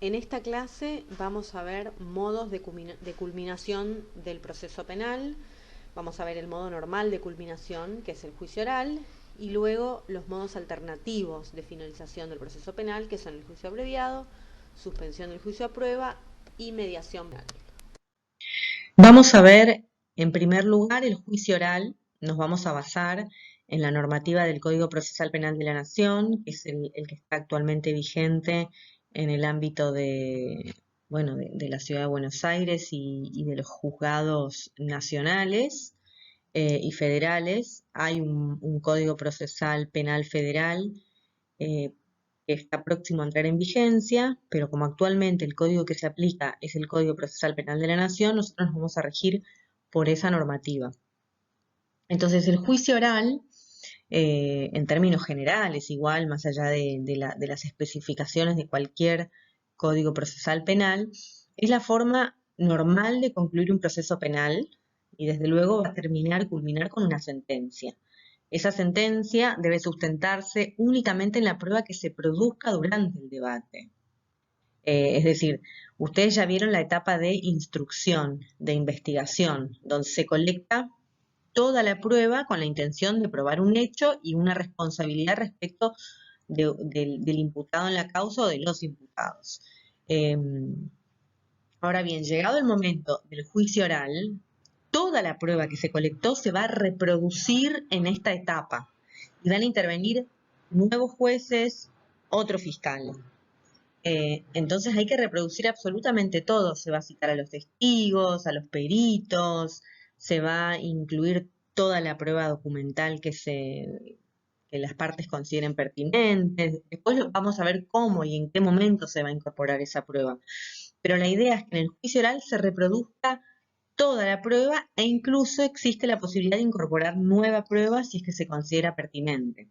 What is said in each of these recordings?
En esta clase vamos a ver modos de culminación del proceso penal, vamos a ver el modo normal de culminación, que es el juicio oral, y luego los modos alternativos de finalización del proceso penal, que son el juicio abreviado, suspensión del juicio a prueba y mediación penal. Vamos a ver, en primer lugar, el juicio oral. Nos vamos a basar en la normativa del Código Procesal Penal de la Nación, que es el que está actualmente vigente en el ámbito de la Ciudad de Buenos Aires y de los juzgados nacionales y federales. Hay un Código Procesal Penal Federal eh, que está próximo a entrar en vigencia, pero como actualmente el código que se aplica es el Código Procesal Penal de la Nación, nosotros nos vamos a regir por esa normativa. Entonces, el juicio oral, en términos generales, igual, más allá de las especificaciones de cualquier código procesal penal, es la forma normal de concluir un proceso penal y desde luego va a culminar con una sentencia. Esa sentencia debe sustentarse únicamente en la prueba que se produzca durante el debate. Es decir, ustedes ya vieron la etapa de instrucción, de investigación, donde se colecta toda la prueba con la intención de probar un hecho y una responsabilidad respecto del imputado en la causa o de los imputados. Ahora bien, llegado el momento del juicio oral, toda la prueba que se colectó se va a reproducir en esta etapa y van a intervenir nuevos jueces, otro fiscal. Entonces hay que reproducir absolutamente todo. Se va a citar a los testigos, a los peritos, se va a incluir toda la prueba documental que las partes consideren pertinentes. Después vamos a ver cómo y en qué momento se va a incorporar esa prueba. Pero la idea es que en el juicio oral se reproduzca toda la prueba e incluso existe la posibilidad de incorporar nueva prueba si es que se considera pertinente.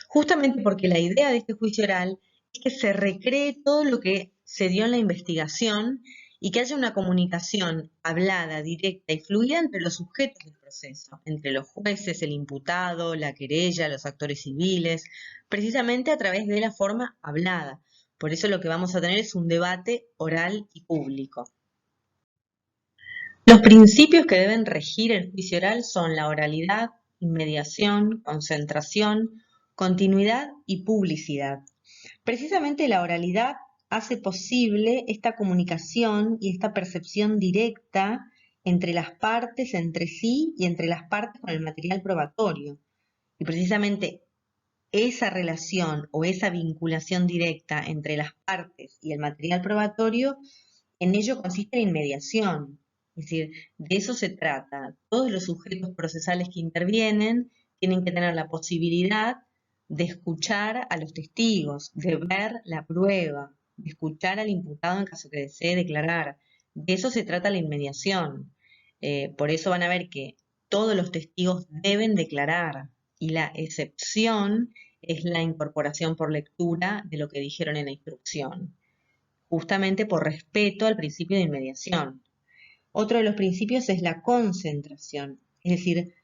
Justamente porque la idea de este juicio oral es que se recree todo lo que se dio en la investigación y que haya una comunicación hablada, directa y fluida entre los sujetos del proceso, entre los jueces, el imputado, la querella, los actores civiles, precisamente a través de la forma hablada. Por eso lo que vamos a tener es un debate oral y público. Los principios que deben regir el juicio oral son la oralidad, inmediación, concentración, continuidad y publicidad. Precisamente la oralidad hace posible esta comunicación y esta percepción directa entre las partes, entre sí y entre las partes con el material probatorio. Y precisamente esa relación o esa vinculación directa entre las partes y el material probatorio, en ello consiste la inmediación. Es decir, de eso se trata. Todos los sujetos procesales que intervienen tienen que tener la posibilidad de escuchar a los testigos, de ver la prueba, de escuchar al imputado en caso que desee declarar. De eso se trata la inmediación. Por eso van a ver que todos los testigos deben declarar y la excepción es la incorporación por lectura de lo que dijeron en la instrucción, justamente por respeto al principio de inmediación. Otro de los principios es la concentración, es decir,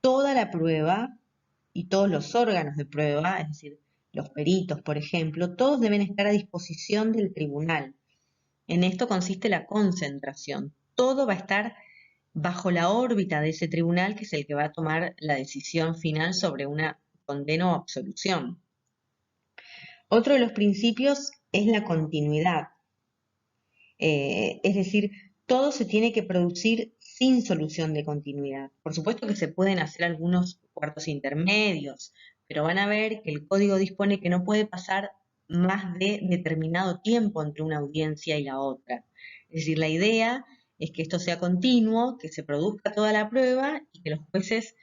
toda la prueba y todos los órganos de prueba, es decir, los peritos, por ejemplo, todos deben estar a disposición del tribunal. En esto consiste la concentración. Todo va a estar bajo la órbita de ese tribunal, que es el que va a tomar la decisión final sobre una condena o absolución. Otro de los principios es la continuidad. Es decir, todo se tiene que producir sin solución de continuidad. Por supuesto que se pueden hacer algunos cuartos intermedios, pero van a ver que el código dispone que no puede pasar más de determinado tiempo entre una audiencia y la otra. Es decir, la idea es que esto sea continuo, que se produzca toda la prueba y que los jueces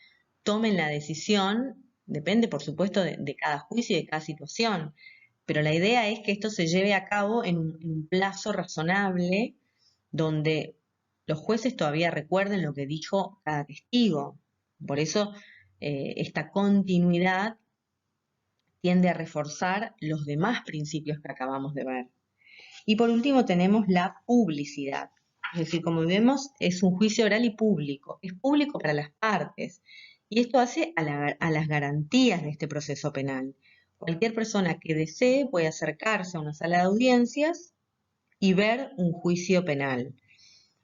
tomen la decisión, depende por supuesto de cada juicio y de cada situación, pero la idea es que esto se lleve a cabo en un plazo razonable donde los jueces todavía recuerden lo que dijo cada testigo. Por eso esta continuidad tiende a reforzar los demás principios que acabamos de ver. Y por último tenemos la publicidad. Es decir, como vemos, es un juicio oral y público. Es público para las partes. Y esto hace a las garantías de este proceso penal. cualquier persona que desee puede acercarse a una sala de audiencias y ver un juicio penal.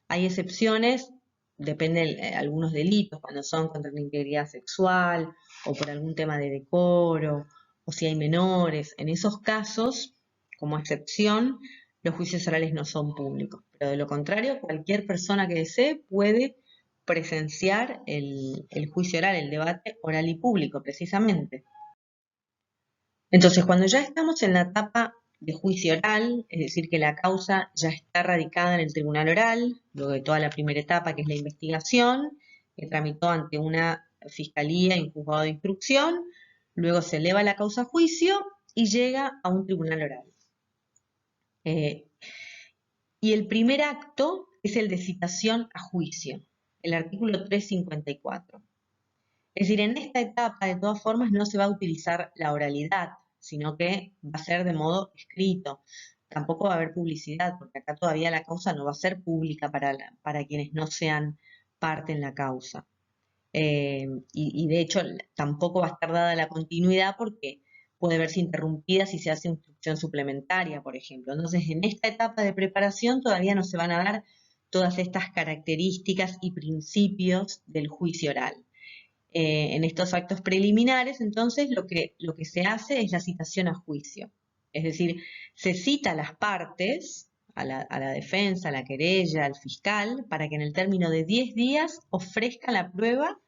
Hay excepciones, dependen algunos delitos, cuando son contra la integridad sexual o por algún tema de decoro, o si hay menores. En esos casos, como excepción, los juicios orales no son públicos. Pero de lo contrario, cualquier persona que desee puede presenciar el juicio oral, el debate oral y público, precisamente. Entonces, cuando ya estamos en la etapa de juicio oral, es decir, que la causa ya está radicada en el tribunal oral, luego de toda la primera etapa, que es la investigación, que tramitó ante una fiscalía y un juzgado de instrucción, luego se eleva la causa a juicio y llega a un tribunal oral. Y el primer acto es el de citación a juicio, el artículo 354. Es decir, en esta etapa, de todas formas, no se va a utilizar la oralidad, sino que va a ser de modo escrito. Tampoco va a haber publicidad, porque acá todavía la causa no va a ser pública para quienes no sean parte en la causa. Y de hecho tampoco va a estar dada la continuidad porque puede verse interrumpida si se hace instrucción suplementaria, por ejemplo. Entonces, en esta etapa de preparación todavía no se van a dar todas estas características y principios del juicio oral. En estos actos preliminares, entonces, lo que se hace es la citación a juicio. Es decir, se cita a las partes, a la defensa, a la querella, al fiscal, para que en el término de 10 días ofrezcan la prueba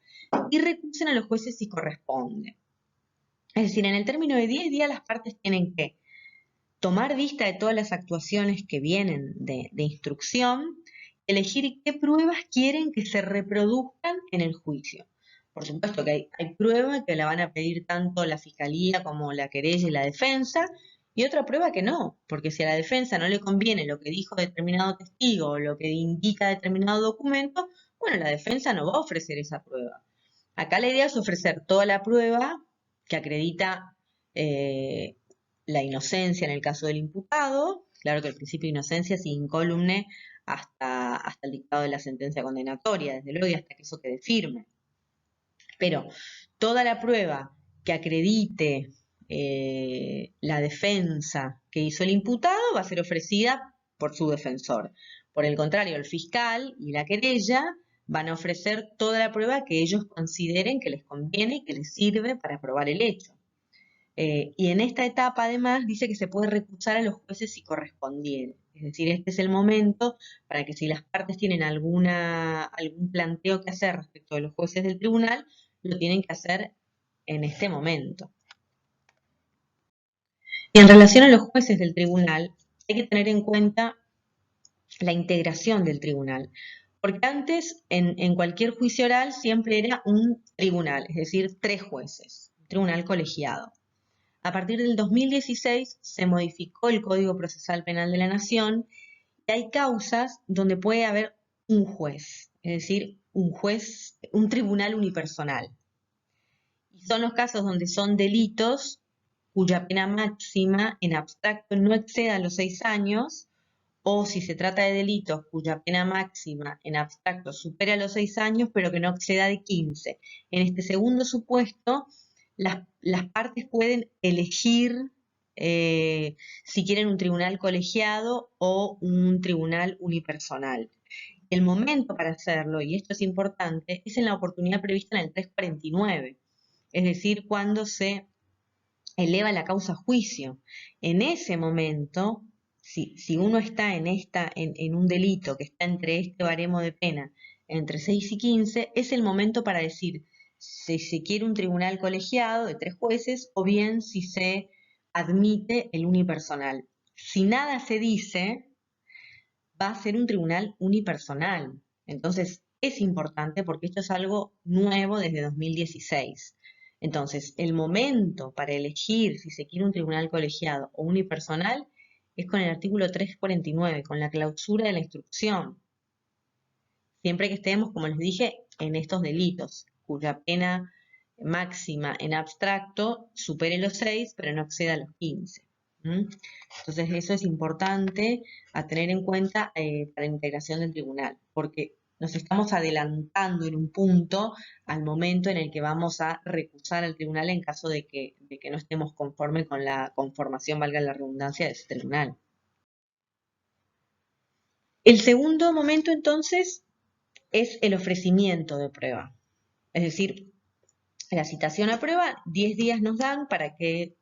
y recusen a los jueces si corresponde. Es decir, en el término de 10 días las partes tienen que tomar vista de todas las actuaciones que vienen de instrucción, elegir qué pruebas quieren que se reproduzcan en el juicio. Por supuesto que hay pruebas que la van a pedir tanto la fiscalía como la querella y la defensa, y otra prueba que no, porque si a la defensa no le conviene lo que dijo determinado testigo o lo que indica determinado documento, bueno, la defensa no va a ofrecer esa prueba. Acá la idea es ofrecer toda la prueba que acredita la inocencia en el caso del imputado, claro que el principio de inocencia sigue incólume hasta el dictado de la sentencia condenatoria, desde luego, y hasta que eso quede firme. Pero toda la prueba que acredite la defensa que hizo el imputado va a ser ofrecida por su defensor. Por el contrario, el fiscal y la querella van a ofrecer toda la prueba que ellos consideren que les conviene y que les sirve para probar el hecho. Y en esta etapa, además, dice que se puede recusar a los jueces si correspondiere. Es decir, este es el momento para que si las partes tienen algún planteo que hacer respecto de los jueces del tribunal, lo tienen que hacer en este momento. Y en relación a los jueces del tribunal, hay que tener en cuenta la integración del tribunal. Porque antes, en cualquier juicio oral, siempre era un tribunal, es decir, 3 jueces, un tribunal colegiado. A partir del 2016 se modificó el Código Procesal Penal de la Nación y hay causas donde puede haber un juez, es decir, un tribunal unipersonal. Y son los casos donde son delitos cuya pena máxima en abstracto no exceda los 6 años, o si se trata de delitos cuya pena máxima en abstracto supera los 6 años, pero que no exceda de 15. En este segundo supuesto, las partes pueden elegir si quieren un tribunal colegiado o un tribunal unipersonal. El momento para hacerlo, y esto es importante, es en la oportunidad prevista en el 349, es decir, cuando se eleva la causa a juicio. En ese momento, si uno está en un delito que está entre este baremo de pena, entre 6 y 15, es el momento para decir si se quiere un tribunal colegiado de 3 jueces o bien si se admite el unipersonal. Si nada se dice, va a ser un tribunal unipersonal. Entonces, es importante porque esto es algo nuevo desde 2016. Entonces, el momento para elegir si se quiere un tribunal colegiado o unipersonal es con el artículo 349, con la clausura de la instrucción. Siempre que estemos, como les dije, en estos delitos, cuya pena máxima en abstracto supere los 6, pero no exceda los 15. Entonces, eso es importante a tener en cuenta para la integración del tribunal, porque nos estamos adelantando en un punto al momento en el que vamos a recusar al tribunal en caso de que no estemos conforme con la conformación, valga la redundancia, de ese tribunal. El segundo momento entonces es el ofrecimiento de prueba. Es decir, la citación a prueba, 10 días nos dan para que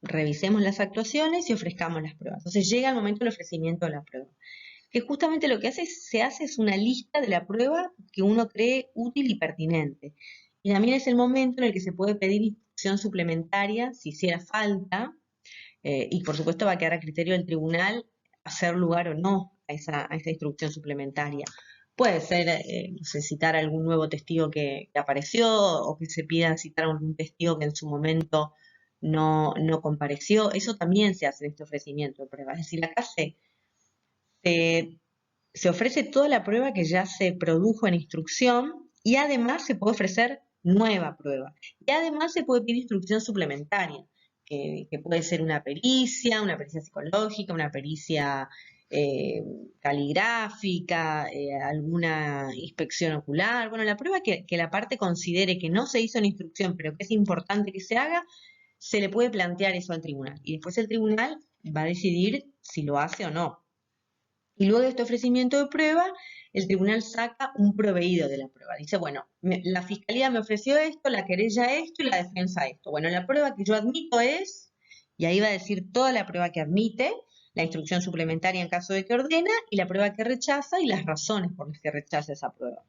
revisemos las actuaciones y ofrezcamos las pruebas. Entonces llega el momento del ofrecimiento de la prueba, que justamente lo que se hace es una lista de la prueba que uno cree útil y pertinente. Y también es el momento en el que se puede pedir instrucción suplementaria si hiciera falta, y por supuesto va a quedar a criterio del tribunal hacer lugar o no a esa instrucción suplementaria. Puede ser, no sé, citar algún nuevo testigo que apareció o que se pida citar algún testigo que en su momento no compareció. Eso también se hace en este ofrecimiento de prueba. Es decir, acá se, se ofrece toda la prueba que ya se produjo en instrucción y además se puede ofrecer nueva prueba. Y además se puede pedir instrucción suplementaria, que puede ser una pericia psicológica, una pericia caligráfica, alguna inspección ocular. Bueno, la prueba que la parte considere que no se hizo en instrucción, pero que es importante que se haga, se le puede plantear eso al tribunal. Y después el tribunal va a decidir si lo hace o no. Y luego de este ofrecimiento de prueba, el tribunal saca un proveído de la prueba. Dice, bueno, la fiscalía me ofreció esto, la querella esto y la defensa esto. Bueno, la prueba que yo admito es, y ahí va a decir toda la prueba que admite, la instrucción suplementaria en caso de que ordena, y la prueba que rechaza y las razones por las que rechaza esa prueba.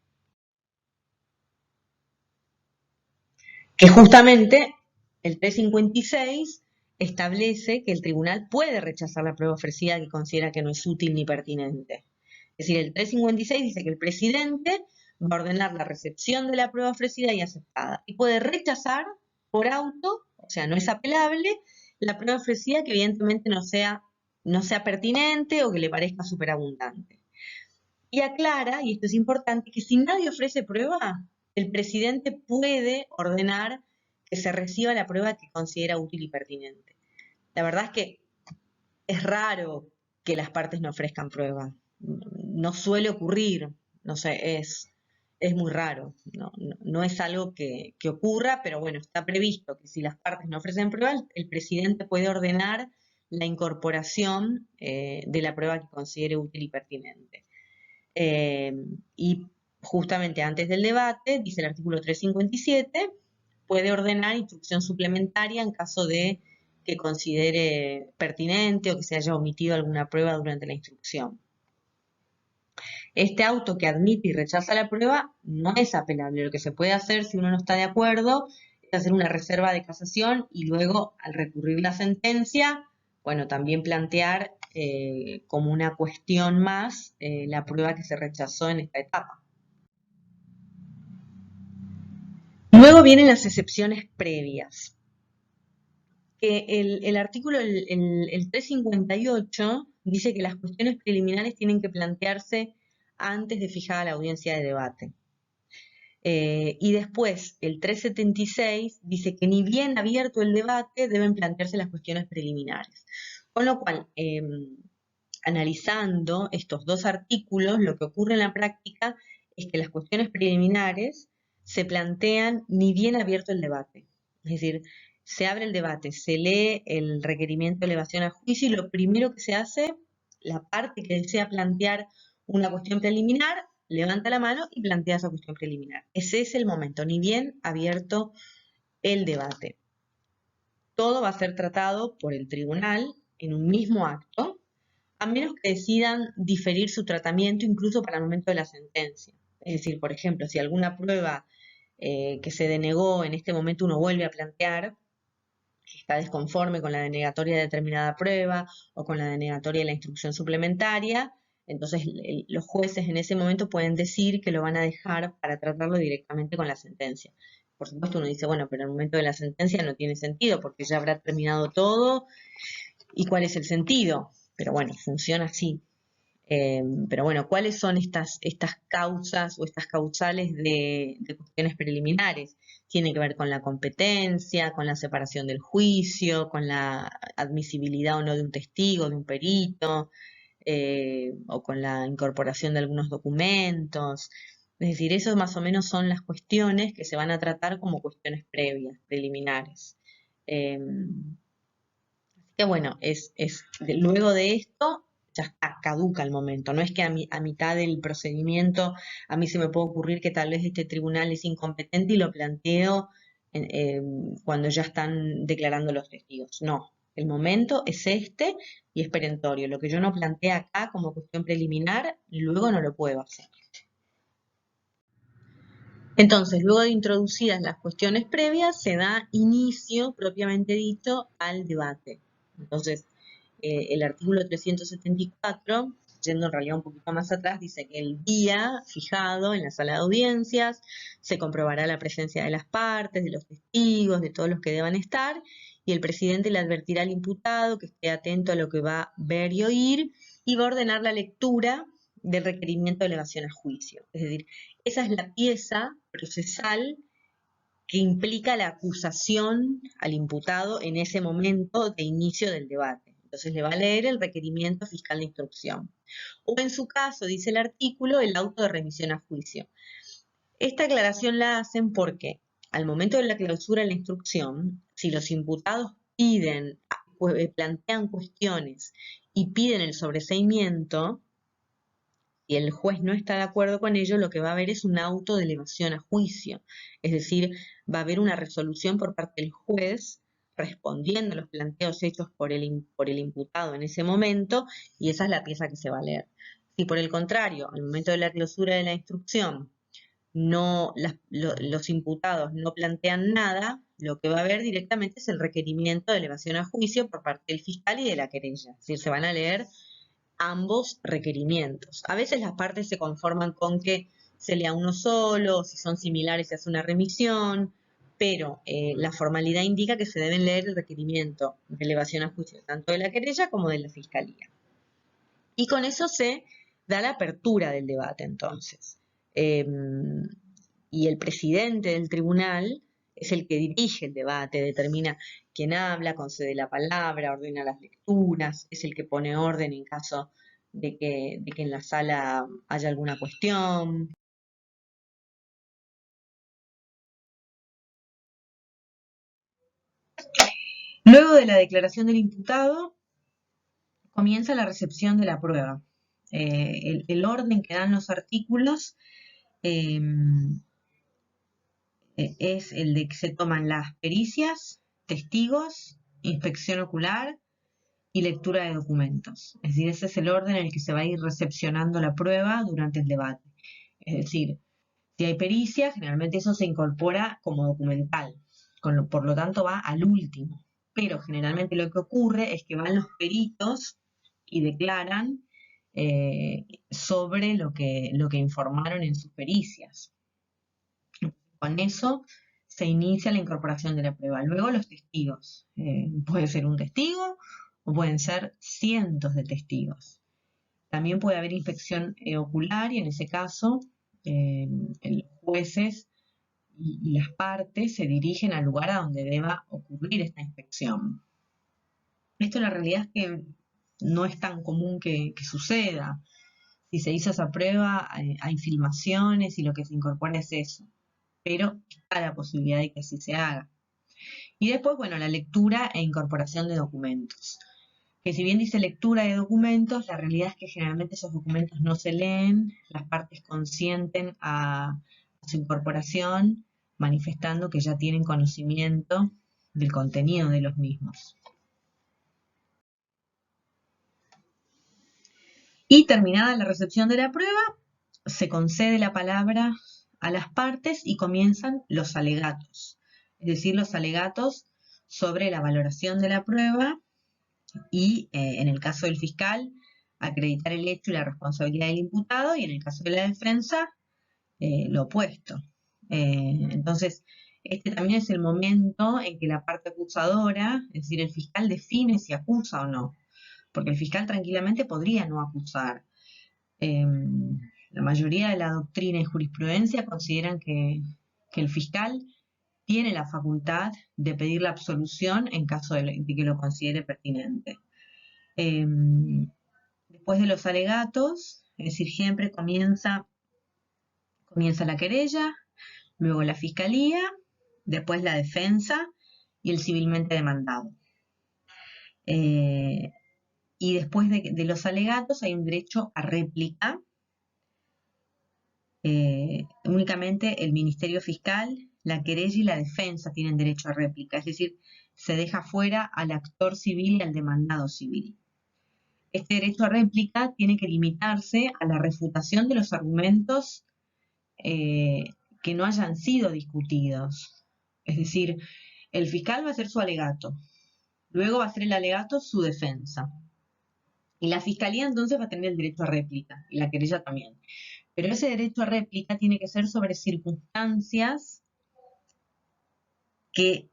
Que justamente el 356 establece que el tribunal puede rechazar la prueba ofrecida que considera que no es útil ni pertinente. Es decir, el 356 dice que el presidente va a ordenar la recepción de la prueba ofrecida y aceptada y puede rechazar por auto, o sea, no es apelable, la prueba ofrecida que evidentemente no sea pertinente o que le parezca superabundante. Y aclara, y esto es importante, que si nadie ofrece prueba, el presidente puede ordenar que se reciba la prueba que considera útil y pertinente. La verdad es que es raro que las partes no ofrezcan prueba. No suele ocurrir, no sé, es muy raro. No es algo que ocurra, pero bueno, está previsto que si las partes no ofrecen prueba, el presidente puede ordenar la incorporación de la prueba que considere útil y pertinente. Y justamente antes del debate, dice el artículo 357, puede ordenar instrucción suplementaria en caso de que considere pertinente o que se haya omitido alguna prueba durante la instrucción. Este auto que admite y rechaza la prueba no es apelable. Lo que se puede hacer si uno no está de acuerdo es hacer una reserva de casación y luego, al recurrir la sentencia, bueno, también plantear como una cuestión más la prueba que se rechazó en esta etapa. Luego vienen las excepciones previas. El artículo, el 358, dice que las cuestiones preliminares tienen que plantearse antes de fijada la audiencia de debate. Y después, el 376 dice que ni bien abierto el debate deben plantearse las cuestiones preliminares. Con lo cual, analizando estos dos artículos, lo que ocurre en la práctica es que las cuestiones preliminares se plantean ni bien abierto el debate. Es decir, se abre el debate, se lee el requerimiento de elevación a juicio y lo primero que se hace, la parte que desea plantear una cuestión preliminar, levanta la mano y plantea esa cuestión preliminar. Ese es el momento, ni bien abierto el debate. Todo va a ser tratado por el tribunal en un mismo acto, a menos que decidan diferir su tratamiento incluso para el momento de la sentencia. Es decir, por ejemplo, si alguna prueba que se denegó en este momento uno vuelve a plantear, que está desconforme con la denegatoria de determinada prueba o con la denegatoria de la instrucción suplementaria, entonces los jueces en ese momento pueden decir que lo van a dejar para tratarlo directamente con la sentencia. Por supuesto uno dice, bueno, pero en el momento de la sentencia no tiene sentido porque ya habrá terminado todo y cuál es el sentido. Pero bueno, funciona así. Pero bueno, ¿cuáles son estas causas o estas causales de cuestiones preliminares? Tiene que ver con la competencia, con la separación del juicio, con la admisibilidad o no de un testigo, de un perito, o con la incorporación de algunos documentos. Es decir, eso más o menos son las cuestiones que se van a tratar como cuestiones previas, preliminares. Así que bueno, luego de esto ya está, caduca el momento. No es que a mitad del procedimiento a mí se me puede ocurrir que tal vez este tribunal es incompetente y lo planteo cuando ya están declarando los testigos. No, el momento es este y es perentorio. Lo que yo no planteé acá como cuestión preliminar, luego no lo puedo hacer. Entonces, luego de introducidas las cuestiones previas, se da inicio, propiamente dicho, al debate. Entonces, el artículo 374, yendo en realidad un poquito más atrás, dice que el día fijado en la sala de audiencias se comprobará la presencia de las partes, de los testigos, de todos los que deban estar, y el presidente le advertirá al imputado que esté atento a lo que va a ver y oír, y va a ordenar la lectura del requerimiento de elevación a juicio. Es decir, esa es la pieza procesal que implica la acusación al imputado en ese momento de inicio del debate. Entonces le va a leer el requerimiento fiscal de instrucción. O en su caso, dice el artículo, el auto de remisión a juicio. Esta aclaración la hacen porque al momento de la clausura de la instrucción, si los imputados plantean cuestiones y piden el sobreseimiento, y el juez no está de acuerdo con ello, lo que va a haber es un auto de elevación a juicio. Es decir, va a haber una resolución por parte del juez respondiendo a los planteos hechos por el imputado en ese momento, y esa es la pieza que se va a leer. Si por el contrario, al momento de la clausura de la instrucción, los imputados no plantean nada, lo que va a haber directamente es el requerimiento de elevación a juicio por parte del fiscal y de la querella. Es decir, se van a leer ambos requerimientos. A veces las partes se conforman con que se lea uno solo, si son similares se hace una remisión, pero la formalidad indica que se deben leer el requerimiento de elevación a juicio tanto de la querella como de la fiscalía. Y con eso se da la apertura del debate entonces. Y el presidente del tribunal es el que dirige el debate, determina quién habla, concede la palabra, ordena las lecturas, es el que pone orden en caso de que en la sala haya alguna cuestión. Luego de la declaración del imputado, comienza la recepción de la prueba. El orden que dan los artículos eh, es el de que se toman las pericias, testigos, inspección ocular y lectura de documentos. Es decir, ese es el orden en el que se va a ir recepcionando la prueba durante el debate. Es decir, si hay pericia, generalmente eso se incorpora como documental, por lo tanto va al último. Pero generalmente lo que ocurre es que van los peritos y declaran sobre lo que informaron en sus pericias. Con eso se inicia la incorporación de la prueba. Luego los testigos. Puede ser un testigo o pueden ser cientos de testigos. También puede haber inspección ocular y en ese caso los jueces y las partes se dirigen al lugar a donde deba ocurrir esta inspección. Esto la realidad es que no es tan común que suceda. Si se hizo esa prueba, hay filmaciones y lo que se incorpora es eso. Pero está la posibilidad de que así se haga. Y después, bueno, la lectura e incorporación de documentos. Que si bien dice lectura de documentos, la realidad es que generalmente esos documentos no se leen, las partes consienten a su incorporación, manifestando que ya tienen conocimiento del contenido de los mismos. Y terminada la recepción de la prueba, se concede la palabra a las partes y comienzan los alegatos, es decir, los alegatos sobre la valoración de la prueba y, en el caso del fiscal, acreditar el hecho y la responsabilidad del imputado, y en el caso de la defensa, lo opuesto. Entonces, este también es el momento en que la parte acusadora, es decir, el fiscal define si acusa o no, porque el fiscal tranquilamente podría no acusar. La mayoría de la doctrina y jurisprudencia consideran que el fiscal tiene la facultad de pedir la absolución en caso de que lo considere pertinente. Después de los alegatos, es decir, siempre comienza Comienza la querella, luego la fiscalía, después la defensa y el civilmente demandado. Y después de los alegatos hay un derecho a réplica. Únicamente el Ministerio Fiscal, la querella y la defensa tienen derecho a réplica, es decir, se deja fuera al actor civil y al demandado civil. Este derecho a réplica tiene que limitarse a la refutación de los argumentos que no hayan sido discutidos. Es decir, el fiscal va a hacer su alegato, luego va a hacer el alegato su defensa. Y la fiscalía entonces va a tener el derecho a réplica, y la querella también. Pero ese derecho a réplica tiene que ser sobre circunstancias que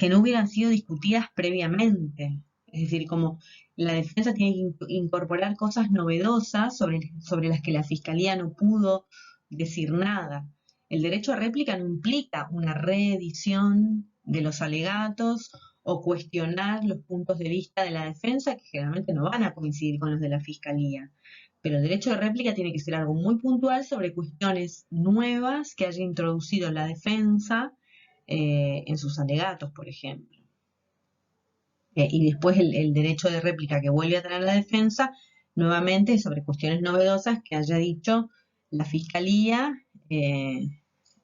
no hubieran sido discutidas previamente. Es decir, como la defensa tiene que incorporar cosas novedosas sobre las que la fiscalía no pudo decir nada. El derecho a réplica no implica una reedición de los alegatos o cuestionar los puntos de vista de la defensa, que generalmente no van a coincidir con los de la fiscalía. Pero el derecho de réplica tiene que ser algo muy puntual sobre cuestiones nuevas que haya introducido la defensa en sus alegatos, por ejemplo. Y después el derecho de réplica que vuelve a tener la defensa, nuevamente sobre cuestiones novedosas que haya dicho la fiscalía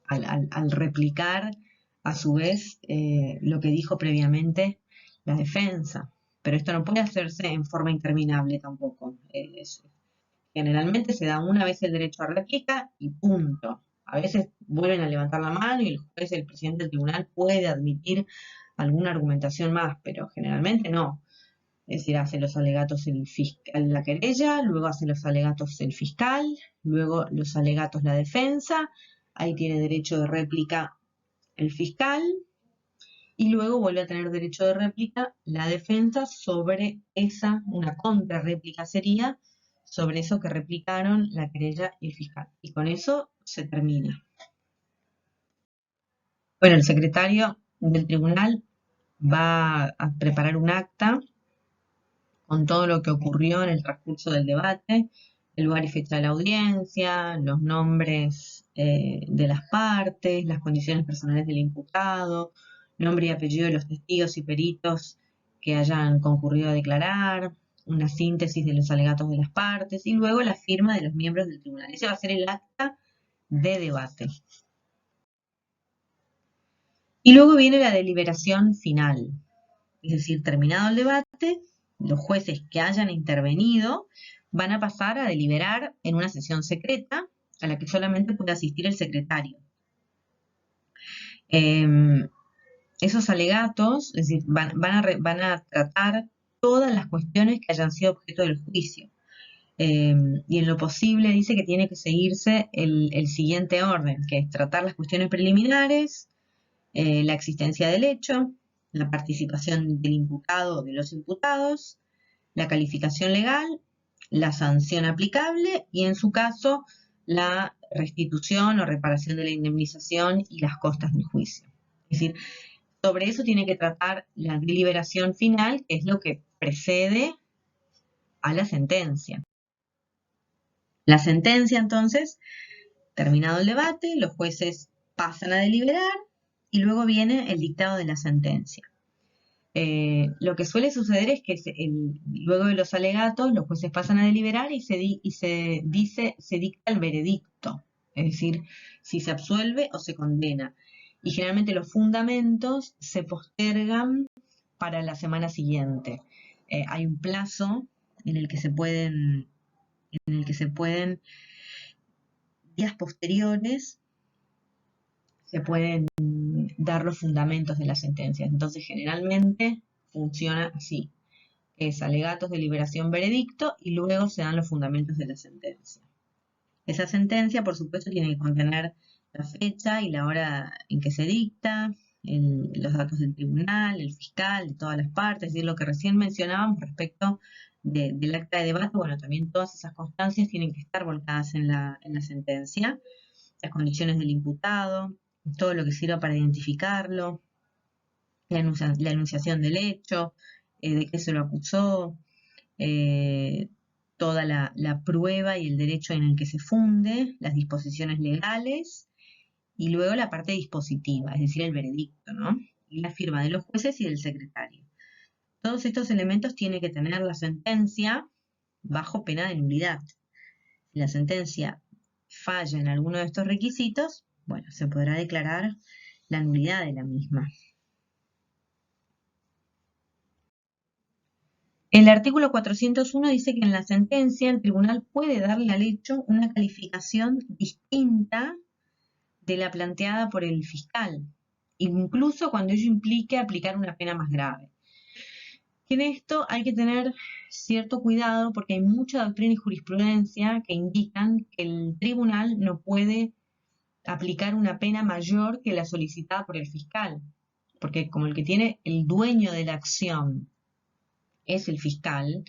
al replicar a su vez lo que dijo previamente la defensa. Pero esto no puede hacerse en forma interminable tampoco. Generalmente se da una vez el derecho a réplica y punto. A veces vuelven a levantar la mano y el juez, el presidente del tribunal, puede admitir alguna argumentación más, pero generalmente no. Es decir, hace los alegatos la querella, luego hace los alegatos el fiscal, luego los alegatos la defensa, ahí tiene derecho de réplica el fiscal, y luego vuelve a tener derecho de réplica la defensa sobre una contrarréplica sería, sobre eso que replicaron la querella y el fiscal. Y con eso se termina. Bueno, el secretario del tribunal va a preparar un acta con todo lo que ocurrió en el transcurso del debate, el lugar y fecha de la audiencia, los nombres de las partes, las condiciones personales del imputado, nombre y apellido de los testigos y peritos que hayan concurrido a declarar, una síntesis de los alegatos de las partes y luego la firma de los miembros del tribunal. Ese va a ser el acta de debate. Y luego viene la deliberación final, es decir, terminado el debate, los jueces que hayan intervenido van a pasar a deliberar en una sesión secreta a la que solamente puede asistir el secretario. Esos alegatos, es decir, van a tratar todas las cuestiones que hayan sido objeto del juicio. Y en lo posible dice que tiene que seguirse el siguiente orden, que es tratar las cuestiones preliminares, la existencia del hecho, la participación del imputado o de los imputados, la calificación legal, la sanción aplicable y en su caso la restitución o reparación de la indemnización y las costas del juicio. Es decir, sobre eso tiene que tratar la deliberación final, que es lo que precede a la sentencia. La sentencia, entonces, terminado el debate, los jueces pasan a deliberar y luego viene el dictado de la sentencia. Lo que suele suceder es que luego de los alegatos los jueces pasan a deliberar y se dicta el veredicto, es decir, si se absuelve o se condena. Y generalmente los fundamentos se postergan para la semana siguiente. Hay un plazo en el que se pueden días posteriores se pueden dar los fundamentos de la sentencia. Entonces, generalmente funciona así. Es alegatos, deliberación, veredicto y luego se dan los fundamentos de la sentencia. Esa sentencia, por supuesto, tiene que contener la fecha y la hora en que se dicta, los datos del tribunal, el fiscal, de todas las partes, es decir, lo que recién mencionábamos respecto del acta de debate. Bueno, también todas esas constancias tienen que estar volcadas en la sentencia, las condiciones del imputado, todo lo que sirva para identificarlo, la enunciación del hecho, de qué se lo acusó, toda la prueba y el derecho en el que se funde, las disposiciones legales, y luego la parte dispositiva, es decir, el veredicto, ¿no? Y la firma de los jueces y del secretario. Todos estos elementos tiene que tener la sentencia bajo pena de nulidad. Si la sentencia falla en alguno de estos requisitos, bueno, se podrá declarar la nulidad de la misma. El artículo 401 dice que en la sentencia el tribunal puede darle al hecho una calificación distinta de la planteada por el fiscal, incluso cuando ello implique aplicar una pena más grave. En esto hay que tener cierto cuidado porque hay mucha doctrina y jurisprudencia que indican que el tribunal no puede aplicar una pena mayor que la solicitada por el fiscal, porque como el que tiene el dueño de la acción es el fiscal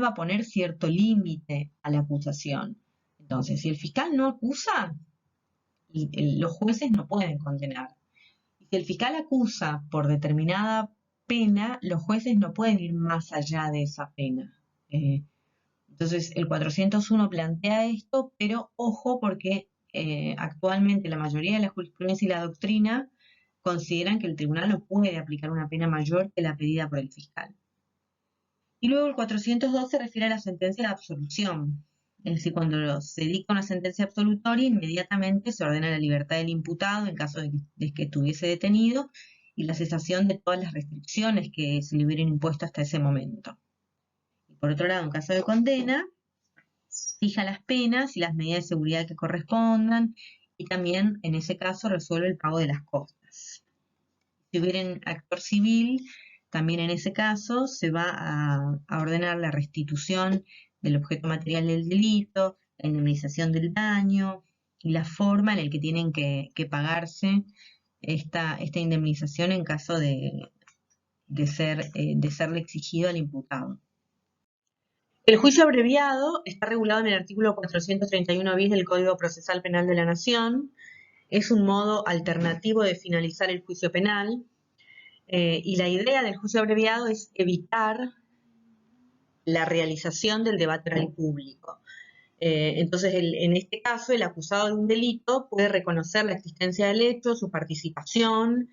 va a poner cierto límite a la acusación. Entonces, si el fiscal no acusa, los jueces no pueden condenar. Y si el fiscal acusa por determinada pena, los jueces no pueden ir más allá de esa pena. Entonces, el 401 plantea esto, pero ojo porque actualmente la mayoría de la jurisprudencia y la doctrina consideran que el tribunal no puede aplicar una pena mayor que la pedida por el fiscal. Y luego el 402 se refiere a la sentencia de absolución. Es decir, cuando se dicta una sentencia absolutoria, inmediatamente se ordena la libertad del imputado en caso de que estuviese detenido y la cesación de todas las restricciones que se le hubieran impuesto hasta ese momento. Y por otro lado, en caso de condena, fija las penas y las medidas de seguridad que correspondan y también, en ese caso, resuelve el pago de las costas. Si hubiera un actor civil, también en ese caso se va a ordenar la restitución del objeto material del delito, la indemnización del daño y la forma en la que tienen que pagarse esta indemnización en caso de serle exigido al imputado. El juicio abreviado está regulado en el artículo 431 bis del Código Procesal Penal de la Nación. Es un modo alternativo de finalizar el juicio penal. Y la idea del juicio abreviado es evitar la realización del debate oral y público. Entonces, en este caso, el acusado de un delito puede reconocer la existencia del hecho, su participación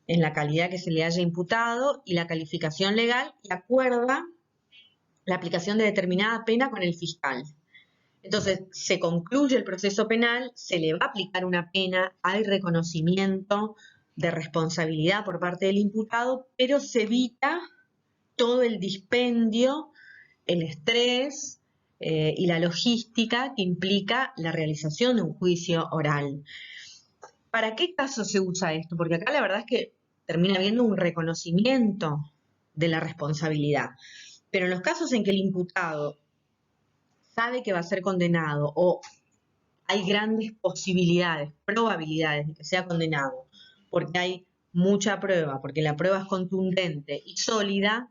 en la calidad que se le haya imputado y la calificación legal y acuerda la aplicación de determinada pena con el fiscal. Entonces, se concluye el proceso penal, se le va a aplicar una pena, hay reconocimiento de responsabilidad por parte del imputado, pero se evita todo el dispendio, el estrés y la logística que implica la realización de un juicio oral. ¿Para qué caso se usa esto? Porque acá la verdad es que termina habiendo un reconocimiento de la responsabilidad. Pero en los casos en que el imputado sabe que va a ser condenado o hay grandes posibilidades, probabilidades de que sea condenado, porque hay mucha prueba, porque la prueba es contundente y sólida,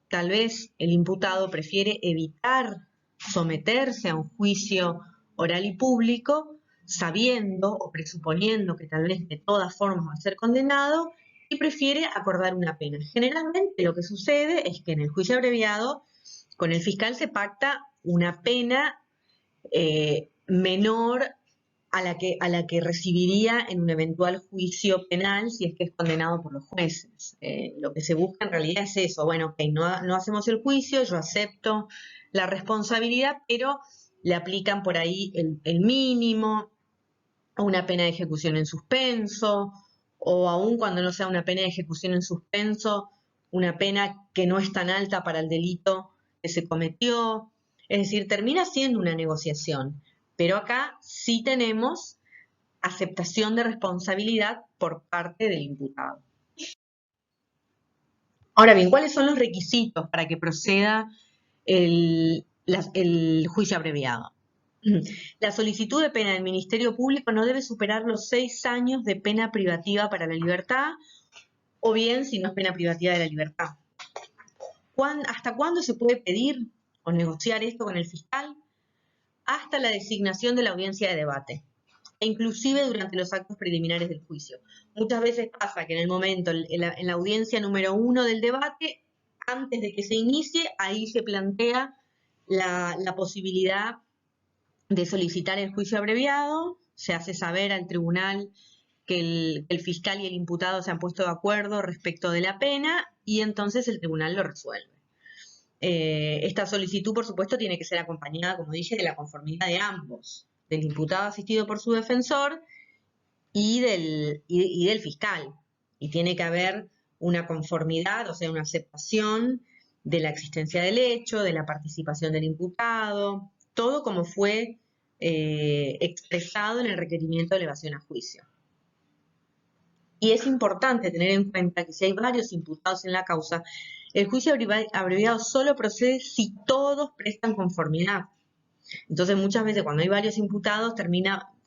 tal vez el imputado prefiere evitar someterse a un juicio oral y público, sabiendo o presuponiendo que tal vez de todas formas va a ser condenado, y prefiere acordar una pena. Generalmente lo que sucede es que en el juicio abreviado con el fiscal se pacta una pena menor a la que recibiría en un eventual juicio penal si es que es condenado por los jueces. Lo que se busca en realidad es eso, bueno, ok, no hacemos el juicio, yo acepto la responsabilidad, pero le aplican por ahí el mínimo, una pena de ejecución en suspenso, o aún cuando no sea una pena de ejecución en suspenso, una pena que no es tan alta para el delito que se cometió. Es decir, termina siendo una negociación, pero acá sí tenemos aceptación de responsabilidad por parte del imputado. Ahora bien, ¿cuáles son los requisitos para que proceda el juicio abreviado? La solicitud de pena del Ministerio Público no debe superar los 6 años de pena privativa para la libertad, o bien si no es pena privativa de la libertad. ¿Hasta cuándo se puede pedir o negociar esto con el fiscal? Hasta la designación de la audiencia de debate, e inclusive durante los actos preliminares del juicio. Muchas veces pasa que en el momento, en la audiencia número 1 del debate, antes de que se inicie, ahí se plantea la posibilidad de solicitar el juicio abreviado, se hace saber al tribunal que el fiscal y el imputado se han puesto de acuerdo respecto de la pena y entonces el tribunal lo resuelve. Esta solicitud, por supuesto, tiene que ser acompañada, como dije, de la conformidad de ambos, del imputado asistido por su defensor y del fiscal. Y tiene que haber una conformidad, o sea, una aceptación de la existencia del hecho, de la participación del imputado, todo como fue expresado en el requerimiento de elevación a juicio. Y es importante tener en cuenta que si hay varios imputados en la causa, el juicio abreviado solo procede si todos prestan conformidad. Entonces, muchas veces cuando hay varios imputados,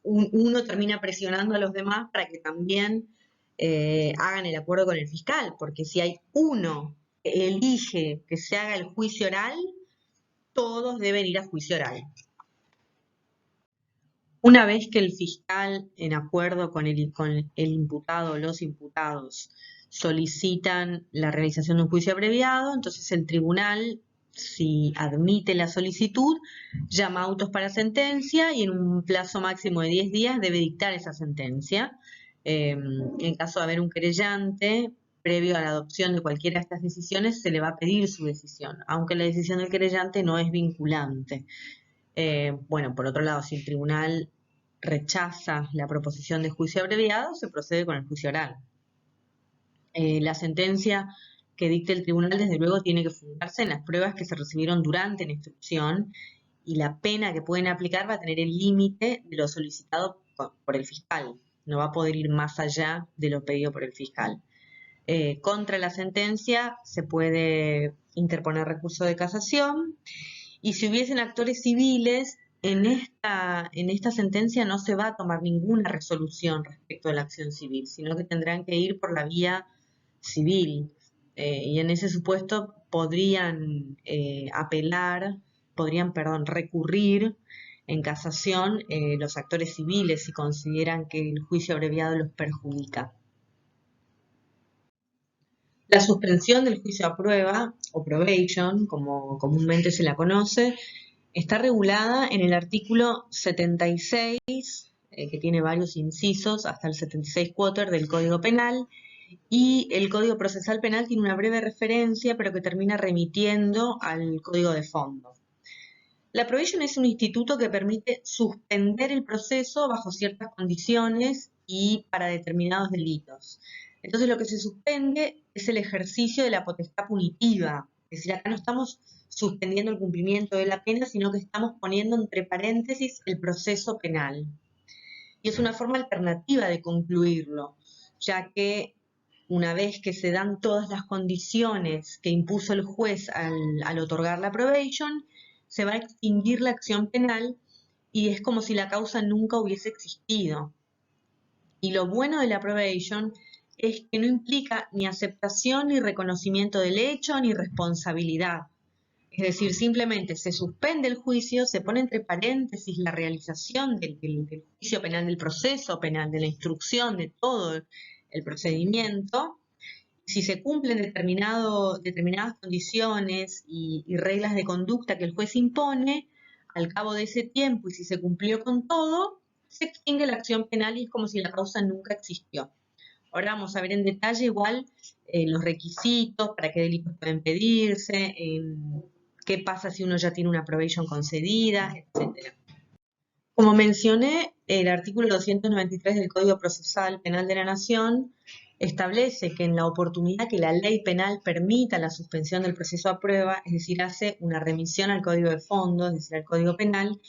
uno termina presionando a los demás para que también hagan el acuerdo con el fiscal, porque si hay uno que elige que se haga el juicio oral, todos deben ir a juicio oral. Una vez que el fiscal, en acuerdo con el imputado o los imputados, solicitan la realización de un juicio abreviado, entonces el tribunal, si admite la solicitud, llama autos para sentencia y en un plazo máximo de 10 días debe dictar esa sentencia. En caso de haber un querellante, previo a la adopción de cualquiera de estas decisiones, se le va a pedir su decisión, aunque la decisión del querellante no es vinculante. Bueno, por otro lado, si el tribunal rechaza la proposición de juicio abreviado, se procede con el juicio oral. La sentencia que dicte el tribunal, desde luego, tiene que fundarse en las pruebas que se recibieron durante la instrucción y la pena que pueden aplicar va a tener el límite de lo solicitado por el fiscal. No va a poder ir más allá de lo pedido por el fiscal. Contra la sentencia se puede interponer recurso de casación. Y si hubiesen actores civiles, en esta sentencia no se va a tomar ninguna resolución respecto a la acción civil, sino que tendrán que ir por la vía civil. Y en ese supuesto podrían recurrir en casación los actores civiles si consideran que el juicio abreviado los perjudica. La suspensión del juicio a prueba, o probation, como comúnmente se la conoce, está regulada en el artículo 76, que tiene varios incisos, hasta el 76 quater del Código Penal, y el Código Procesal Penal tiene una breve referencia, pero que termina remitiendo al Código de Fondo. La probation es un instituto que permite suspender el proceso bajo ciertas condiciones y para determinados delitos. Entonces lo que se suspende es el ejercicio de la potestad punitiva. Es decir, acá no estamos suspendiendo el cumplimiento de la pena, sino que estamos poniendo entre paréntesis el proceso penal. Y es una forma alternativa de concluirlo, ya que una vez que se dan todas las condiciones que impuso el juez al otorgar la probation, se va a extinguir la acción penal y es como si la causa nunca hubiese existido. Y lo bueno de la probation es que no implica ni aceptación, ni reconocimiento del hecho, ni responsabilidad. Es decir, simplemente se suspende el juicio, se pone entre paréntesis la realización del juicio penal, del proceso penal, de la instrucción, de todo el procedimiento. Si se cumplen determinadas condiciones y reglas de conducta que el juez impone, al cabo de ese tiempo y si se cumplió con todo, se extingue la acción penal y es como si la causa nunca existió. Ahora vamos a ver en detalle igual los requisitos, para qué delitos pueden pedirse, qué pasa si uno ya tiene una probation concedida, etc. Como mencioné, el artículo 293 del Código Procesal Penal de la Nación establece que en la oportunidad que la ley penal permita la suspensión del proceso a prueba, es decir, hace una remisión al Código de Fondo, es decir, al Código Penal,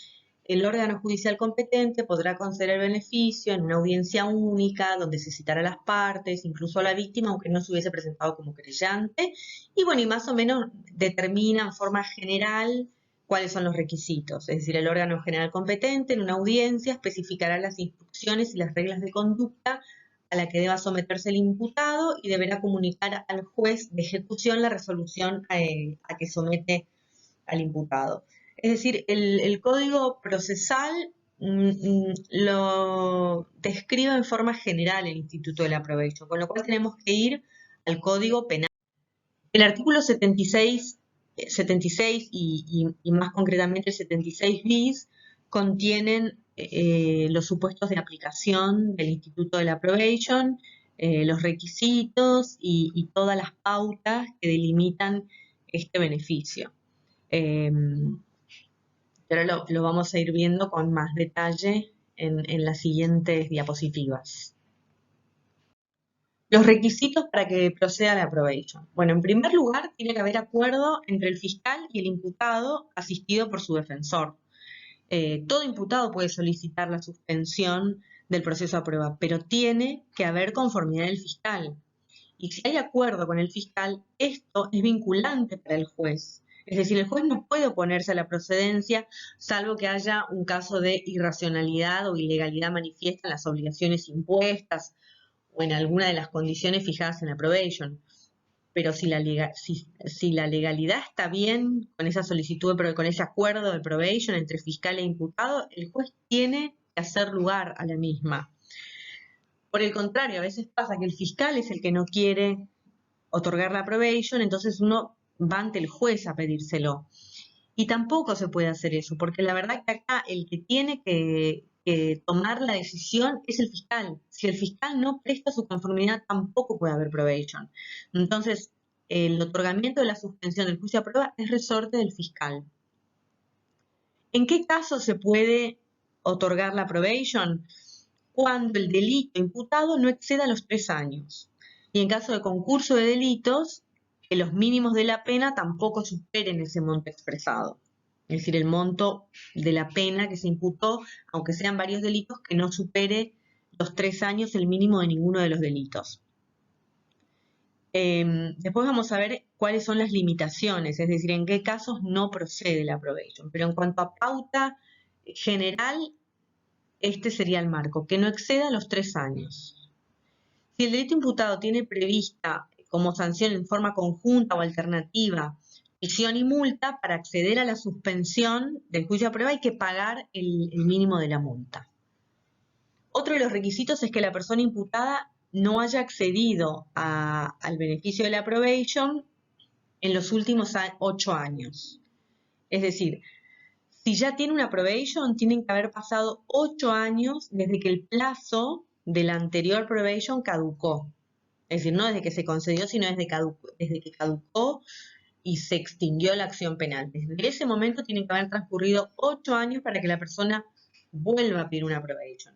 el órgano judicial competente podrá conceder el beneficio en una audiencia única, donde se citará a las partes, incluso a la víctima, aunque no se hubiese presentado como querellante, y bueno, y más o menos determina en forma general cuáles son los requisitos. Es decir, el órgano general competente en una audiencia especificará las instrucciones y las reglas de conducta a la que deba someterse el imputado y deberá comunicar al juez de ejecución la resolución a que somete al imputado. Es decir, el Código Procesal lo describe en forma general el Instituto de la Probation, con lo cual tenemos que ir al Código Penal. El artículo 76 76 y más concretamente el 76 bis contienen los supuestos de aplicación del Instituto de la Probation, los requisitos y todas las pautas que delimitan este beneficio. Pero lo vamos a ir viendo con más detalle en las siguientes diapositivas. Los requisitos para que proceda la probation. Bueno, en primer lugar, tiene que haber acuerdo entre el fiscal y el imputado asistido por su defensor. Todo imputado puede solicitar la suspensión del proceso a prueba, pero tiene que haber conformidad del fiscal. Y si hay acuerdo con el fiscal, esto es vinculante para el juez. Es decir, el juez no puede oponerse a la procedencia, salvo que haya un caso de irracionalidad o ilegalidad manifiesta en las obligaciones impuestas o en alguna de las condiciones fijadas en la probation. Pero si la legalidad está bien con esa solicitud, con ese acuerdo de probation entre fiscal e imputado, el juez tiene que hacer lugar a la misma. Por el contrario, a veces pasa que el fiscal es el que no quiere otorgar la probation, entonces uno va ante el juez a pedírselo. Y tampoco se puede hacer eso, porque la verdad que acá el que tiene que tomar la decisión es el fiscal. Si el fiscal no presta su conformidad, tampoco puede haber probation. Entonces, el otorgamiento de la suspensión del juicio a prueba es resorte del fiscal. ¿En qué caso se puede otorgar la probation? Cuando el delito imputado no exceda los 3 años. Y en caso de concurso de delitos, que los mínimos de la pena tampoco superen ese monto expresado. Es decir, el monto de la pena que se imputó, aunque sean varios delitos, que no supere los 3 años el mínimo de ninguno de los delitos. Después vamos a ver cuáles son las limitaciones, es decir, en qué casos no procede la probation. Pero en cuanto a pauta general, este sería el marco, que no exceda los 3 años. Si el delito imputado tiene prevista como sanción en forma conjunta o alternativa prisión y multa, para acceder a la suspensión del juicio a prueba hay que pagar el mínimo de la multa. Otro de los requisitos es que la persona imputada no haya accedido al beneficio de la probation en los últimos 8 años. Es decir, si ya tiene una probation, tienen que haber pasado 8 años desde que el plazo de la anterior probation caducó. Es decir, no desde que se concedió, sino desde que caducó y se extinguió la acción penal. Desde ese momento tienen que haber transcurrido 8 años para que la persona vuelva a pedir una probation.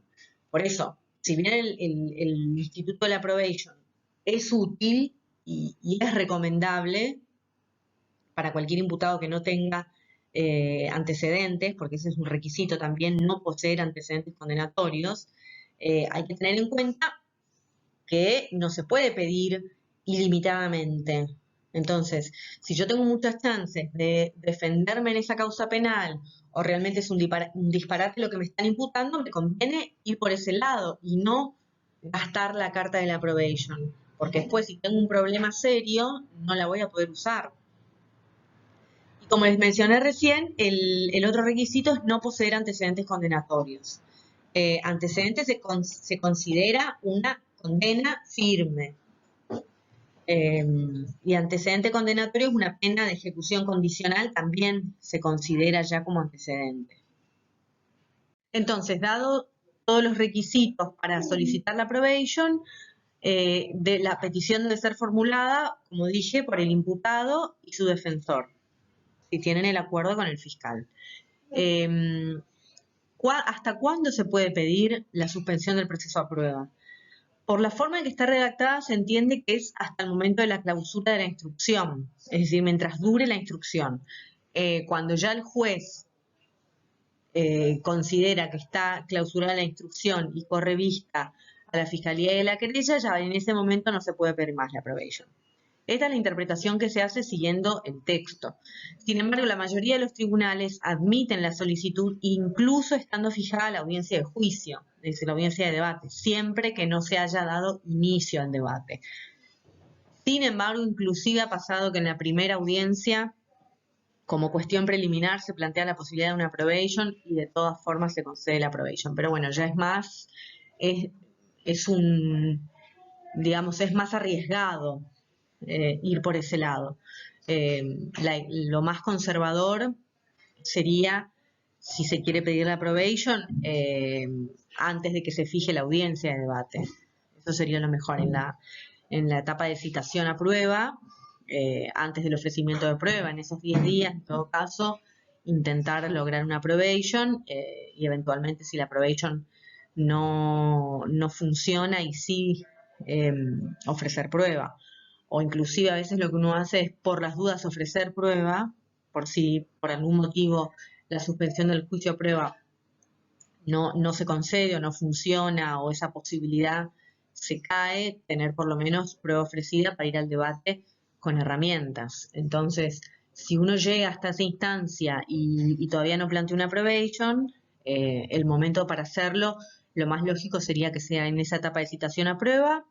Por eso, si bien el Instituto de la Probation es útil y es recomendable para cualquier imputado que no tenga antecedentes, porque ese es un requisito también, no poseer antecedentes condenatorios, hay que tener en cuenta que no se puede pedir ilimitadamente. Entonces, si yo tengo muchas chances de defenderme en esa causa penal o realmente es un disparate lo que me están imputando, me conviene ir por ese lado y no gastar la carta de la probation, porque después si tengo un problema serio no la voy a poder usar. Y como les mencioné recién, el otro requisito es no poseer antecedentes condenatorios. Antecedentes se considera una condena firme. Y antecedente condenatorio es una pena de ejecución condicional, también se considera ya como antecedente. Entonces, dado todos los requisitos para solicitar la probation, de la petición debe ser formulada, como dije, por el imputado y su defensor, si tienen el acuerdo con el fiscal. ¿Hasta cuándo se puede pedir la suspensión del proceso a prueba? Por la forma en que está redactada se entiende que es hasta el momento de la clausura de la instrucción, es decir, mientras dure la instrucción. Cuando ya el juez considera que está clausurada la instrucción y corre vista a la fiscalía de la querella, ya en ese momento no se puede pedir más la probation. Esta es la interpretación que se hace siguiendo el texto. Sin embargo, la mayoría de los tribunales admiten la solicitud incluso estando fijada la audiencia de juicio, es decir, la audiencia de debate, siempre que no se haya dado inicio al debate. Sin embargo, inclusive ha pasado que en la primera audiencia, como cuestión preliminar, se plantea la posibilidad de una probation y de todas formas se concede la probation. Pero bueno, ya es más, es más arriesgado ir por ese lado. lo más conservador sería, si se quiere pedir la probation, antes de que se fije la audiencia de debate. Eso sería lo mejor en la etapa de citación a prueba, antes del ofrecimiento de prueba, en esos 10 días, en todo caso, intentar lograr una probation y eventualmente si la probation no funciona y sí ofrecer prueba. O inclusive a veces lo que uno hace es por las dudas ofrecer prueba, por si por algún motivo la suspensión del juicio a prueba no se concede o no funciona o esa posibilidad se cae, tener por lo menos prueba ofrecida para ir al debate con herramientas. Entonces, si uno llega hasta esa instancia y todavía no plantea una probation, el momento para hacerlo, lo más lógico sería que sea en esa etapa de citación a prueba,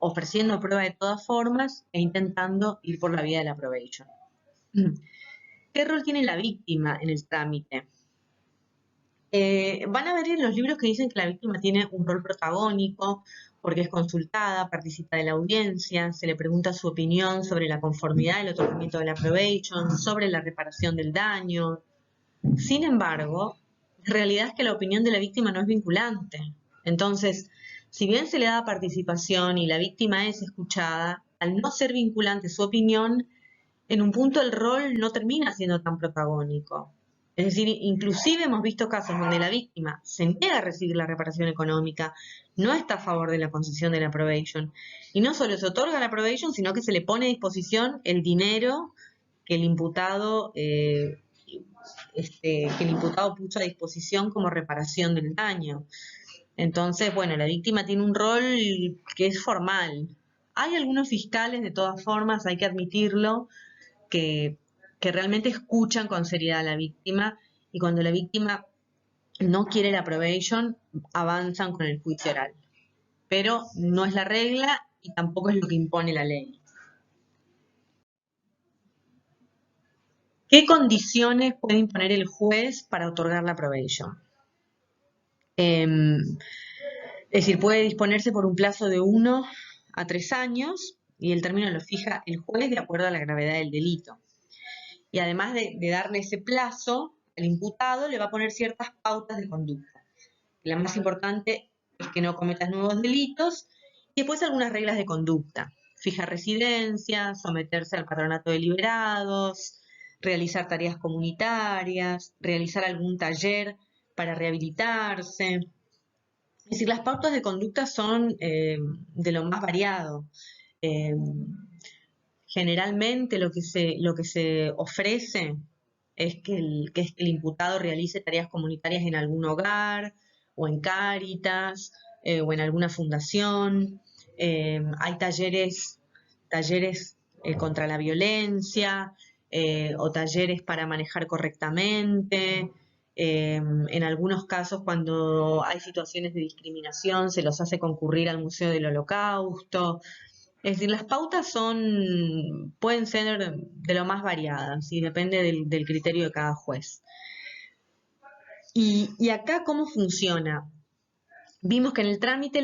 ofreciendo prueba de todas formas e intentando ir por la vía de la probation. ¿Qué rol tiene la víctima en el trámite? Van a ver en los libros que dicen que la víctima tiene un rol protagónico porque es consultada, participa de la audiencia, se le pregunta su opinión sobre la conformidad del otorgamiento de la probation, sobre la reparación del daño. Sin embargo, la realidad es que la opinión de la víctima no es vinculante. Entonces, si bien se le da participación y la víctima es escuchada, al no ser vinculante su opinión, en un punto el rol no termina siendo tan protagónico. Es decir, inclusive hemos visto casos donde la víctima se niega a recibir la reparación económica, no está a favor de la concesión de la probation, y no solo se otorga la probation, sino que se le pone a disposición el dinero que el imputado puso a disposición como reparación del daño. Entonces, bueno, la víctima tiene un rol que es formal. Hay algunos fiscales, de todas formas, hay que admitirlo, que realmente escuchan con seriedad a la víctima y cuando la víctima no quiere la probation, avanzan con el juicio oral. Pero no es la regla y tampoco es lo que impone la ley. ¿Qué condiciones puede imponer el juez para otorgar la probation? Es decir, puede disponerse por un plazo de 1 a 3 años y el término lo fija el juez de acuerdo a la gravedad del delito. Y además de darle ese plazo, el imputado le va a poner ciertas pautas de conducta. La más importante es que no cometas nuevos delitos y después algunas reglas de conducta. Fija residencia, someterse al patronato de liberados, realizar tareas comunitarias, realizar algún taller para rehabilitarse. Es decir, las pautas de conducta son de lo más variado. Generalmente lo que se ofrece es que el imputado realice tareas comunitarias en algún hogar o en Cáritas o en alguna fundación. Hay talleres contra la violencia o talleres para manejar correctamente. En algunos casos, cuando hay situaciones de discriminación, se los hace concurrir al Museo del Holocausto. Es decir, las pautas pueden ser de lo más variadas y depende del criterio de cada juez. Y acá, ¿cómo funciona? Vimos que en el trámite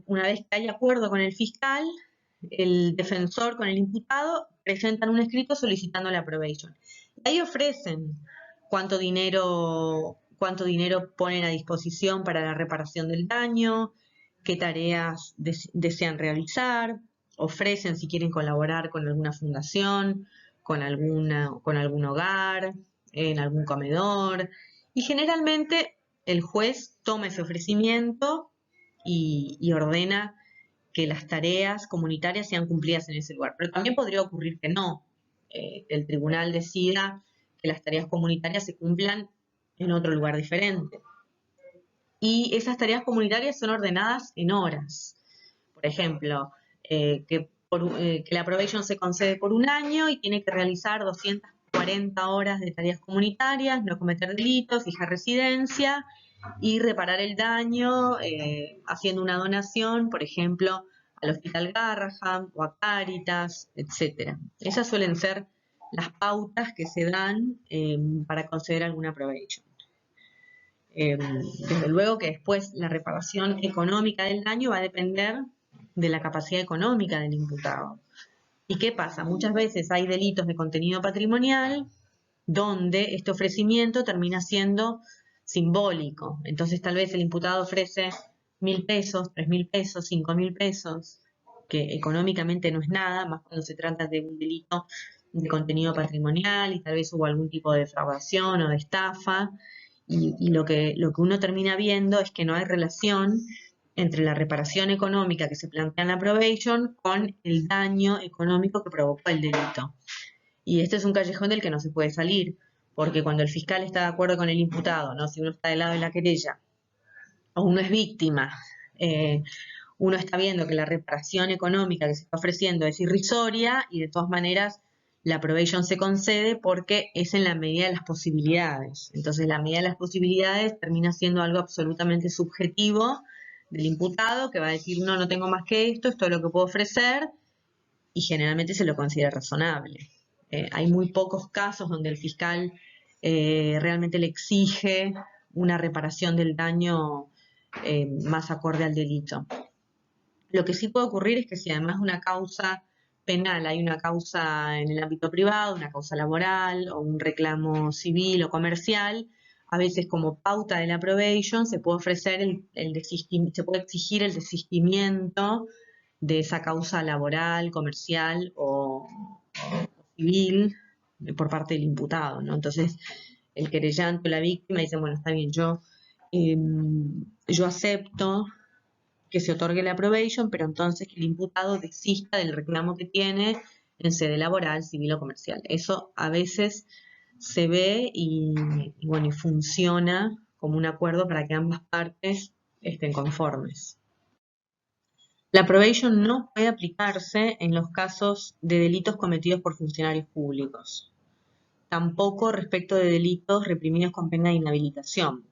una vez que hay acuerdo con el fiscal, el defensor con el imputado presentan un escrito solicitando la probation. Y ahí ofrecen cuánto dinero ponen a disposición para la reparación del daño, qué tareas desean realizar, ofrecen si quieren colaborar con alguna fundación, con algún hogar, en algún comedor, y generalmente el juez toma ese ofrecimiento y ordena que las tareas comunitarias sean cumplidas en ese lugar. Pero también podría ocurrir que no, el tribunal decida que las tareas comunitarias se cumplan en otro lugar diferente. Y esas tareas comunitarias son ordenadas en horas. Por ejemplo, que la probation se concede por 1 año y tiene que realizar 240 horas de tareas comunitarias, no cometer delitos, fijar residencia y reparar el daño haciendo una donación, por ejemplo, al Hospital Garraham o a Cáritas, etc. Esas suelen ser las pautas que se dan para conceder alguna probation. Desde luego que después la reparación económica del daño va a depender de la capacidad económica del imputado. ¿Y qué pasa? Muchas veces hay delitos de contenido patrimonial donde este ofrecimiento termina siendo simbólico. Entonces tal vez el imputado ofrece 1.000 pesos, 3.000 pesos, 5.000 pesos, que económicamente no es nada, más cuando se trata de un delito de contenido patrimonial y tal vez hubo algún tipo de defraudación o de estafa. Y lo que uno termina viendo es que no hay relación entre la reparación económica que se plantea en la probation con el daño económico que provocó el delito. Y este es un callejón del que no se puede salir, porque cuando el fiscal está de acuerdo con el imputado, ¿no? Si uno está del lado de la querella o uno es víctima, uno está viendo que la reparación económica que se está ofreciendo es irrisoria y de todas maneras la probation se concede porque es en la medida de las posibilidades. Entonces la medida de las posibilidades termina siendo algo absolutamente subjetivo del imputado que va a decir no tengo más que esto es lo que puedo ofrecer y generalmente se lo considera razonable. Hay muy pocos casos donde el fiscal realmente le exige una reparación del daño más acorde al delito. Lo que sí puede ocurrir es que si además de una causa penal hay una causa en el ámbito privado, una causa laboral o un reclamo civil o comercial, a veces como pauta de la probation se puede ofrecer se puede exigir el desistimiento de esa causa laboral, comercial o civil por parte del imputado, ¿no? Entonces el querellante o la víctima dice, bueno, está bien, yo acepto que se otorgue la probation, pero entonces que el imputado desista del reclamo que tiene en sede laboral, civil o comercial. Eso a veces se ve y funciona como un acuerdo para que ambas partes estén conformes. La probation no puede aplicarse en los casos de delitos cometidos por funcionarios públicos, tampoco respecto de delitos reprimidos con pena de inhabilitación.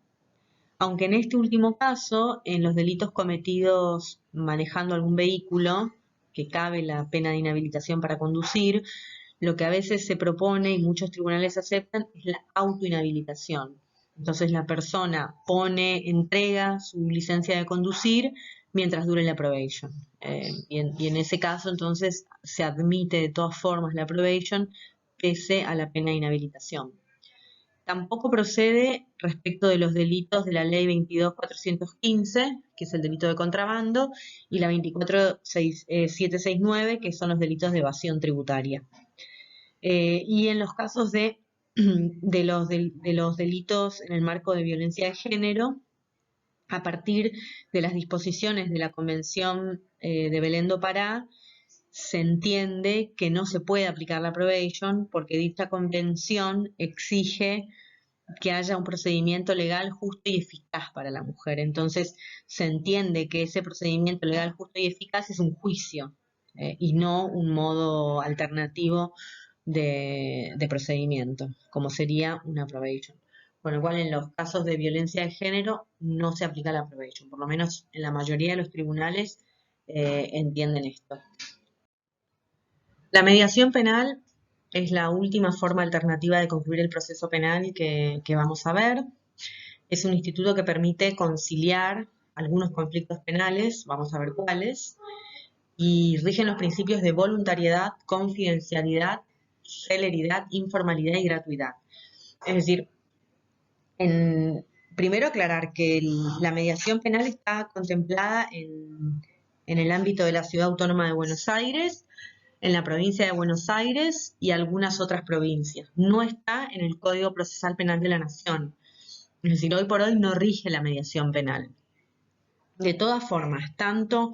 Aunque en este último caso, en los delitos cometidos manejando algún vehículo, que cabe la pena de inhabilitación para conducir, lo que a veces se propone y muchos tribunales aceptan es la autoinhabilitación. Entonces la persona entrega su licencia de conducir mientras dure la probation. Y en ese caso entonces se admite de todas formas la probation pese a la pena de inhabilitación. Tampoco procede respecto de los delitos de la ley 22.415, que es el delito de contrabando, y la 24.769, que son los delitos de evasión tributaria. Y en los casos de los delitos en el marco de violencia de género, a partir de las disposiciones de la Convención de Belén do Pará, se entiende que no se puede aplicar la probation porque dicha convención exige que haya un procedimiento legal justo y eficaz para la mujer. Entonces se entiende que ese procedimiento legal justo y eficaz es un juicio y no un modo alternativo de procedimiento, como sería una probation. Con lo cual, en los casos de violencia de género no se aplica la probation, por lo menos en la mayoría de los tribunales entienden esto. La mediación penal es la última forma alternativa de concluir el proceso penal que vamos a ver. Es un instituto que permite conciliar algunos conflictos penales, vamos a ver cuáles, y rigen los principios de voluntariedad, confidencialidad, celeridad, informalidad y gratuidad. Es decir, primero aclarar que la mediación penal está contemplada en el ámbito de la Ciudad Autónoma de Buenos Aires, en la provincia de Buenos Aires y algunas otras provincias. No está en el Código Procesal Penal de la Nación. Es decir, hoy por hoy no rige la mediación penal. De todas formas, tanto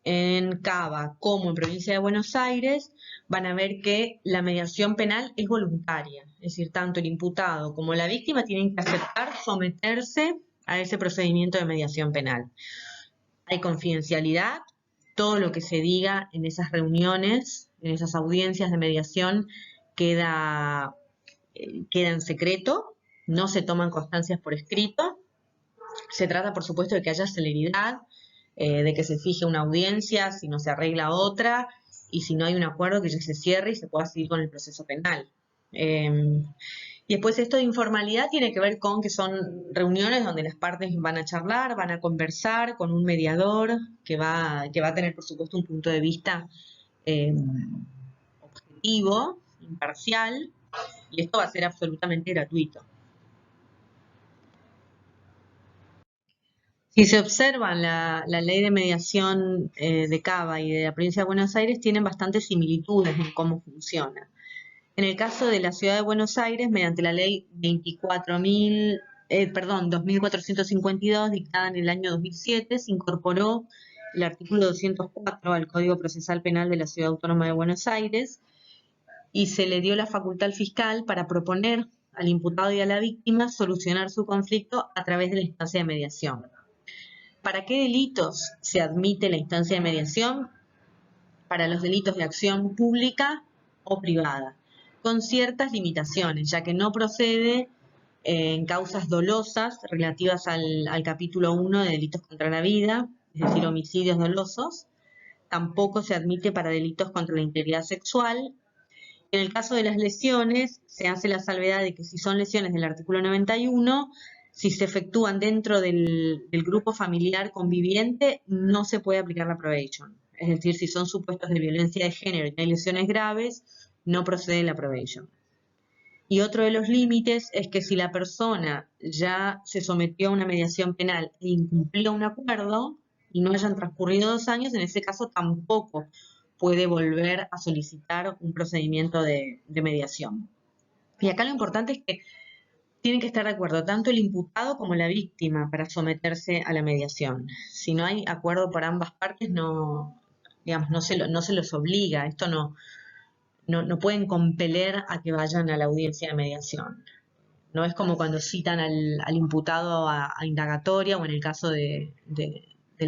en Cava como en provincia de Buenos Aires van a ver que la mediación penal es voluntaria. Es decir, tanto el imputado como la víctima tienen que aceptar someterse a ese procedimiento de mediación penal. Hay confidencialidad. Todo lo que se diga en esas reuniones, en esas audiencias de mediación, queda en secreto, no se toman constancias por escrito. Se trata, por supuesto, de que haya celeridad, de que se fije una audiencia, si no se arregla otra, y si no hay un acuerdo, que ya se cierre y se pueda seguir con el proceso penal. Y después esto de informalidad tiene que ver con que son reuniones donde las partes van a charlar, van a conversar con un mediador que va a tener, por supuesto, un punto de vista objetivo, imparcial, y esto va a ser absolutamente gratuito. Si se observan la ley de mediación de Cava y de la provincia de Buenos Aires, tienen bastantes similitudes en cómo funciona. En el caso de la ciudad de Buenos Aires, mediante la ley 2452, dictada en el año 2007, se incorporó el artículo 204 al Código Procesal Penal de la Ciudad Autónoma de Buenos Aires y se le dio la facultad al fiscal para proponer al imputado y a la víctima solucionar su conflicto a través de la instancia de mediación. ¿Para qué delitos se admite la instancia de mediación? Para los delitos de acción pública o privada, con ciertas limitaciones, ya que no procede en causas dolosas relativas al capítulo 1 de delitos contra la vida, es decir, homicidios dolosos. Tampoco se admite para delitos contra la integridad sexual. En el caso de las lesiones, se hace la salvedad de que si son lesiones del artículo 91, si se efectúan dentro del grupo familiar conviviente, no se puede aplicar la probation. Es decir, si son supuestos de violencia de género y hay lesiones graves, no procede la probation. Y otro de los límites es que si la persona ya se sometió a una mediación penal e incumplió un acuerdo y no hayan transcurrido 2 años, en ese caso tampoco puede volver a solicitar un procedimiento de mediación. Y acá lo importante es que tienen que estar de acuerdo tanto el imputado como la víctima para someterse a la mediación. Si no hay acuerdo por ambas partes, no se los obliga. Esto no pueden compeler a que vayan a la audiencia de mediación. No es como cuando citan al imputado a indagatoria o en el caso del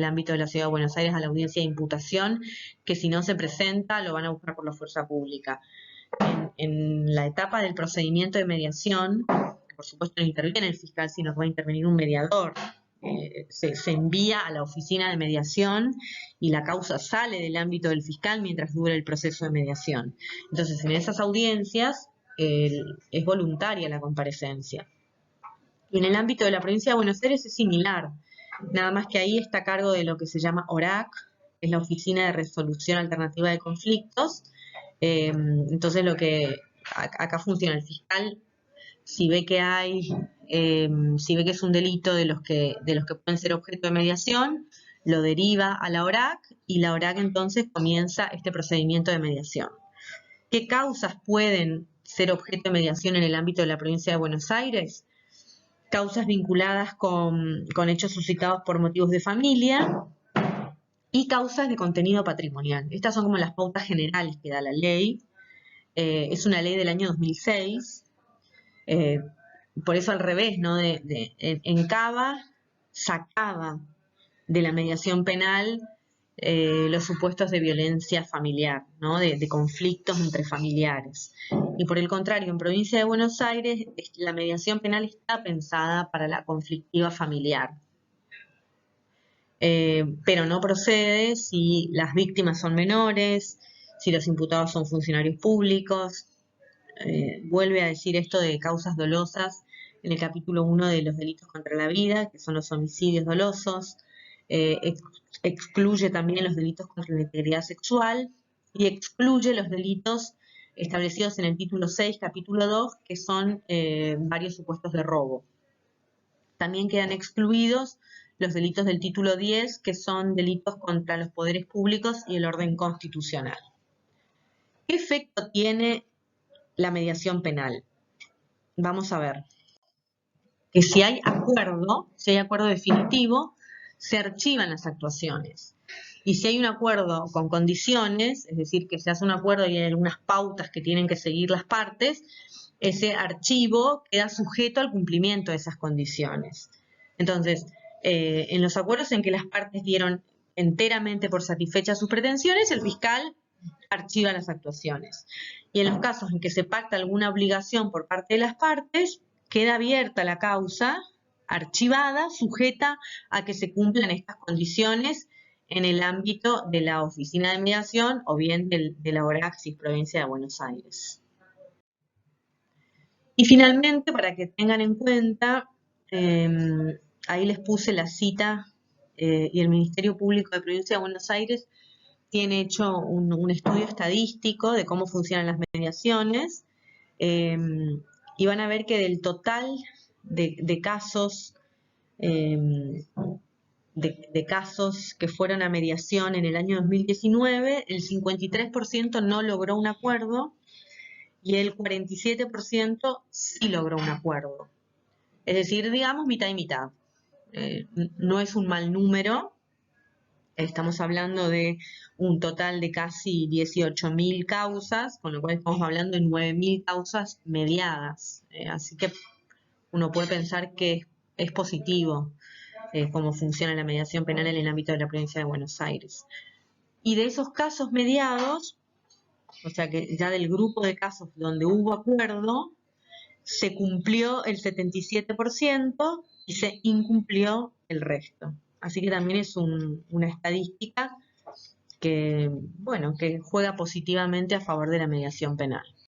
ámbito de la Ciudad de Buenos Aires a la audiencia de imputación, que si no se presenta lo van a buscar por la fuerza pública. En la etapa del procedimiento de mediación, por supuesto no interviene el fiscal, sino que va a intervenir un mediador. Se envía a la oficina de mediación y la causa sale del ámbito del fiscal mientras dura el proceso de mediación. Entonces, en esas audiencias es voluntaria la comparecencia. Y en el ámbito de la provincia de Buenos Aires es similar, nada más que ahí está a cargo de lo que se llama ORAC, que es la Oficina de Resolución Alternativa de Conflictos. Entonces, acá funciona el fiscal, si ve que es un delito de los que pueden ser objeto de mediación, lo deriva a la ORAC y la ORAC entonces comienza este procedimiento de mediación. ¿Qué causas pueden ser objeto de mediación en el ámbito de la provincia de Buenos Aires? Causas vinculadas con hechos suscitados por motivos de familia y causas de contenido patrimonial. Estas son como las pautas generales que da la ley. Es una ley del año 2006. Por eso al revés, ¿no? En Cava sacaba de la mediación penal los supuestos de violencia familiar, ¿no? De conflictos entre familiares. Y por el contrario, en provincia de Buenos Aires, la mediación penal está pensada para la conflictiva familiar. Pero no procede si las víctimas son menores, si los imputados son funcionarios públicos. Vuelve a decir esto de causas dolosas en el capítulo 1 de los delitos contra la vida, que son los homicidios dolosos. Excluye también los delitos contra la integridad sexual y excluye los delitos establecidos en el título 6, capítulo 2, que son varios supuestos de robo. También quedan excluidos los delitos del título 10, que son delitos contra los poderes públicos y el orden constitucional. ¿Qué efecto tiene la mediación penal? Vamos a ver que si hay acuerdo definitivo, se archivan las actuaciones. Y si hay un acuerdo con condiciones, es decir, que se hace un acuerdo y hay algunas pautas que tienen que seguir las partes, ese archivo queda sujeto al cumplimiento de esas condiciones. Entonces, en los acuerdos en que las partes dieron enteramente por satisfechas sus pretensiones, el fiscal archiva las actuaciones. Y en los casos en que se pacta alguna obligación por parte de las partes, queda abierta la causa, archivada, sujeta a que se cumplan estas condiciones en el ámbito de la oficina de mediación o bien de la ORACSIS, provincia de Buenos Aires. Y finalmente, para que tengan en cuenta, ahí les puse la cita y el Ministerio Público de Provincia de Buenos Aires tiene hecho un estudio estadístico de cómo funcionan las mediaciones, y van a ver que del total de casos, de casos que fueron a mediación en el año 2019, el 53% no logró un acuerdo y el 47% sí logró un acuerdo. Es decir, digamos mitad y mitad. No es un mal número. Estamos hablando de un total de casi 18.000 causas, con lo cual estamos hablando de 9.000 causas mediadas. Así que uno puede pensar que es positivo cómo funciona la mediación penal en el ámbito de la provincia de Buenos Aires. Y de esos casos mediados, o sea que ya del grupo de casos donde hubo acuerdo, se cumplió el 77% y se incumplió el resto. Así que también es una estadística que, bueno, que juega positivamente a favor de la mediación penal.